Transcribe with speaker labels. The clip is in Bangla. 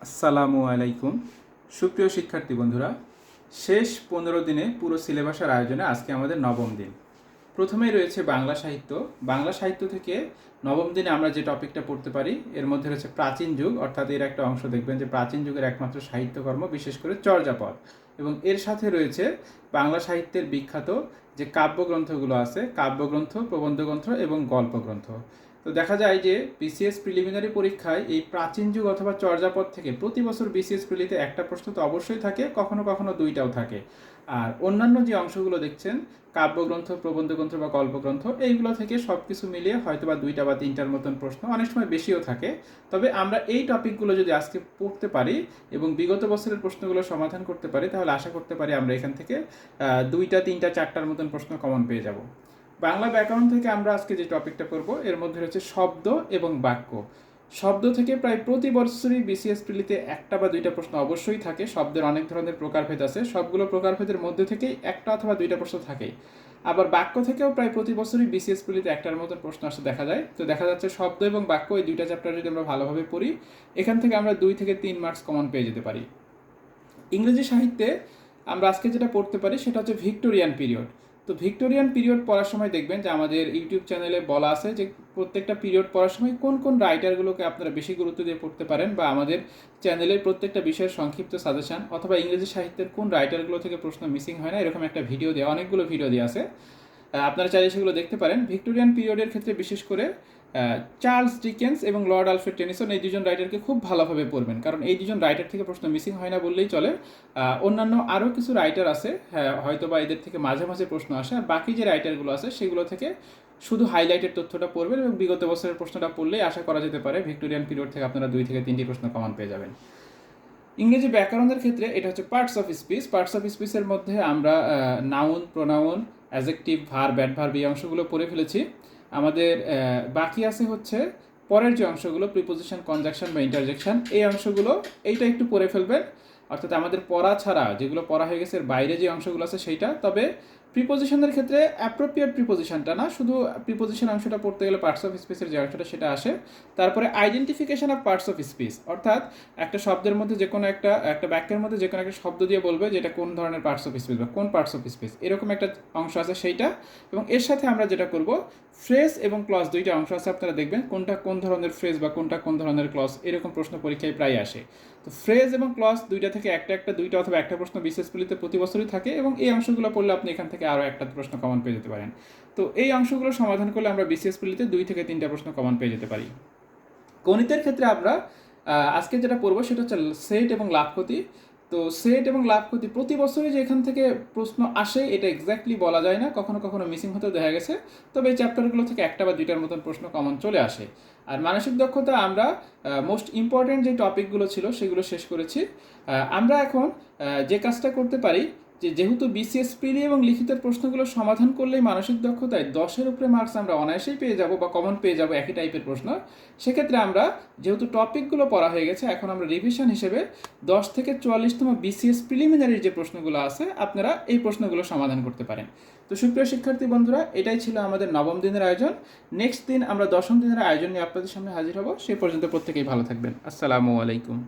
Speaker 1: আসসালামু আলাইকুম। সুপ্রিয় শিক্ষার্থী বন্ধুরা, শেষ 15 দিনে পুরো সিলেবাসের আয়োজনে আজকে আমাদের নবম দিন। প্রথমেই রয়েছে বাংলা সাহিত্য। বাংলা সাহিত্য থেকে নবম দিনে আমরা যে টপিকটা পড়তে পারি এর মধ্যে রয়েছে প্রাচীন যুগ, অর্থাৎ এর একটা অংশ দেখবেন যে প্রাচীন যুগের একমাত্র সাহিত্যকর্ম, বিশেষ করে চর্যাপদ। এবং এর সাথে রয়েছে বাংলা সাহিত্যের বিখ্যাত যে কাব্যগ্রন্থগুলো আছে, কাব্যগ্রন্থ, প্রবন্ধগ্রন্থ এবং গল্পগ্রন্থ। তো দেখা যায় যে বিসিএস প্রিলিমিনারি পরীক্ষায় এই প্রাচীন যুগ অথবা চর্যাপদ থেকে প্রতি বছর বিসিএস প্রিলিতে একটা প্রশ্ন তো অবশ্যই থাকে, কখনো কখনো দুইটাও থাকে। আর অন্যান্য যে অংশগুলো দেখছেন, কাব্যগ্রন্থ, প্রবন্ধগ্রন্থ বা গল্পগ্রন্থ, এইগুলো থেকে সব কিছু মিলিয়ে হয়তো বা দুইটা বা তিনটার মতন প্রশ্ন, অনেক সময় বেশিও থাকে। তবে আমরা এই টপিকগুলো যদি আজকে পড়তে পারি এবং বিগত বছরের প্রশ্নগুলো সমাধান করতে পারি, তাহলে আশা করতে পারি আমরা এখান থেকে দুইটা, তিনটা, চারটার মতন প্রশ্ন কমন পেয়ে যাব। বাংলা ব্যাকরণ থেকে আমরা আজকে যে টপিকটা করব এর মধ্যে রয়েছে শব্দ এবং বাক্য। শব্দ থেকে প্রায় প্রতি বছরই বিসিএস প্রিলিতে একটা বা দুইটা প্রশ্ন অবশ্যই থাকে। শব্দের অনেক ধরনের প্রকারভেদ আছে, সবগুলো প্রকারভেদের মধ্যে থেকেই একটা অথবা দুইটা প্রশ্ন থাকেই। আবার বাক্য থেকেও প্রায় প্রতি বছরই বিসিএস প্রিলিতে একটার মতন প্রশ্ন আসতে দেখা যায়। তো দেখা যাচ্ছে শব্দ এবং বাক্য এই দুইটা চ্যাপ্টার যদি আমরা ভালোভাবে পড়ি, এখান থেকে আমরা 2 থেকে 3 মার্কস কমন পেয়ে যেতে পারি। ইংরেজি সাহিত্যে আমরা আজকে যেটা পড়তে পারি সেটা হচ্ছে ভিক্টোরিয়ান পিরিয়ড। তো ভিক্টোরিয়ান পিরিয়ড পড়ার সময় দেখবেন যে আমাদের ইউটিউব চ্যানেলে বলা আছে যে প্রত্যেকটা পিরিয়ড পড়ার সময় কোন কোন রাইটারগুলোকে আপনারা বেশি গুরুত্ব দিয়ে পড়তে পারেন, বা আমাদের চ্যানেলের প্রত্যেকটা বিষয়ের সংক্ষিপ্ত সাজেশন অথবা ইংরেজি সাহিত্যের কোন রাইটারগুলো থেকে প্রশ্ন মিসিং হয় না, এরকম একটা ভিডিও দেওয়া, অনেকগুলো ভিডিও দেওয়া আছে। আপনারা চাইলে সেগুলো দেখতে পারেন। ভিক্টোরিয়ান পিরিয়ডের ক্ষেত্রে বিশেষ করে চার্লস ডিকেন্স এবং লর্ড আলফ্রেড টেনিসন, এই দুজন রাইটারকে খুব ভালোভাবে পড়বেন, কারণ এই দুজন রাইটার থেকে প্রশ্ন মিসিং হয় না বললেই চলে। অন্যান্য আরও কিছু রাইটার আছে, হ্যাঁ হয়তো বা এদের থেকে মাঝে মাঝে প্রশ্ন আসে, আর বাকি যে রাইটারগুলো আছে সেগুলো থেকে শুধু হাইলাইটেড তথ্যটা পড়বেন এবং বিগত বছরের প্রশ্নটা পড়লেই আশা করা যেতে পারে ভিক্টোরিয়ান পিরিয়ড থেকে আপনারা 2 থেকে 3টি প্রশ্ন কমন পেয়ে যাবেন। ইংরেজি ব্যাকরণের ক্ষেত্রে এটা হচ্ছে parts of speech. Parts of স্পিচের মধ্যে আমরা noun, pronoun, adjective, verb, adverb এই অংশগুলো পড়ে ফেলেছি। আমাদের বাকি আছে হচ্ছে পরের যে অংশগুলো, প্রিপোজিশন, কনজাংশন বা ইন্টারজেকশন, এই অংশগুলো এইটা একটু পড়ে ফেলবেন। অর্থাৎ আমাদের পড়া ছাড়া যেগুলো পড়া হয়ে গেছে এর বাইরে যে অংশগুলো আছে সেইটা। তবে প্রিপোজিশনের ক্ষেত্রে অ্যাপ্রোপ্রিয়েট প্রিপোজিশনটা না, শুধু প্রিপোজিশন অংশটা পড়তে গেলে পার্টস অফ স্পিচের যে অংশটা সেটা আসে। তারপরে identification of parts of speech, অর্থাৎ একটা শব্দের মধ্যে যে কোনো একটা বাক্যের মধ্যে যে কোনো একটা শব্দ দিয়ে বলবে যে এটা কোন ধরনের পার্টস অফ স্পিচ বা কোন পার্টস অফ স্পিচ, এরকম একটা অংশ আছে সেইটা। এবং এর সাথে আমরা যেটা করব, ফ্রেজ এবং ক্লজ, দুইটা অংশ আছে, আপনারা দেখবেন কোনটা কোন ধরনের ফ্রেজ বা কোনটা কোন ধরনের ক্লজ, এরকম প্রশ্ন পরীক্ষায় প্রায় আসে। তো ফ্রেজ এবং ক্লজ দুইটা থেকে একটা দুইটা অথবা একটা প্রশ্ন বিসিএস প্রতি বছরই থাকে, এবং এই অংশগুলো পড়লে আপনি এখান থেকে আরও একটা প্রশ্ন কমন পেয়ে যেতে পারেন। তো এই অংশগুলো সমাধান করলে আমরা বিসিএস 2 থেকে 3টা প্রশ্ন কমন পেয়ে যেতে পারি। গণিতের ক্ষেত্রে আমরা আজকে যেটা পড়বো সেটা হচ্ছে সেট এবং লাভ ক্ষতি। তো সেট এবং লাভ ক্ষতি প্রতি বছরই যে এখান থেকে প্রশ্ন আসে এটা এক্স্যাক্টলি বলা যায় না, কখনো কখনো মিসিং হতেও দেখা গেছে। তবে এই চ্যাপ্টারগুলো থেকে একটা বা দুইটার মতন প্রশ্ন কমন চলে আসে। আর মানসিক দক্ষতা আমরা মোস্ট ইম্পর্ট্যান্ট যে টপিকগুলো ছিল সেগুলো শেষ করেছি। আমরা এখন যে কাজটা করতে পারি, যেহেতু বিসিএস প্রিলি এবং লিখিতের প্রশ্নগুলো সমাধান করলেই মানসিক দক্ষতায় 10-এর উপরে মার্কস আমরা অনায়াসেই পেয়ে যাব বা কমন পেয়ে যাব একই টাইপের প্রশ্ন। সেক্ষেত্রে আমরা যেহেতু টপিকগুলো পড়া হয়ে গেছে, এখন আমরা রিভিশন হিসেবে 10 থেকে 44তম বিসিএস প্রিলিমিনারির যে প্রশ্নগুলো আছে আপনারা এই প্রশ্নগুলো সমাধান করতে পারেন। তো সুপ্রিয় শিক্ষার্থী বন্ধুরা, এটাই ছিল আমাদের নবম দিনের আয়োজন। নেক্সট দিন আমরা দশম দিনের আয়োজন নিয়ে আপনাদের সামনে হাজির হব। সেই পর্যন্ত প্রত্যেকেই ভালো থাকবেন। আসসালামু আলাইকুম।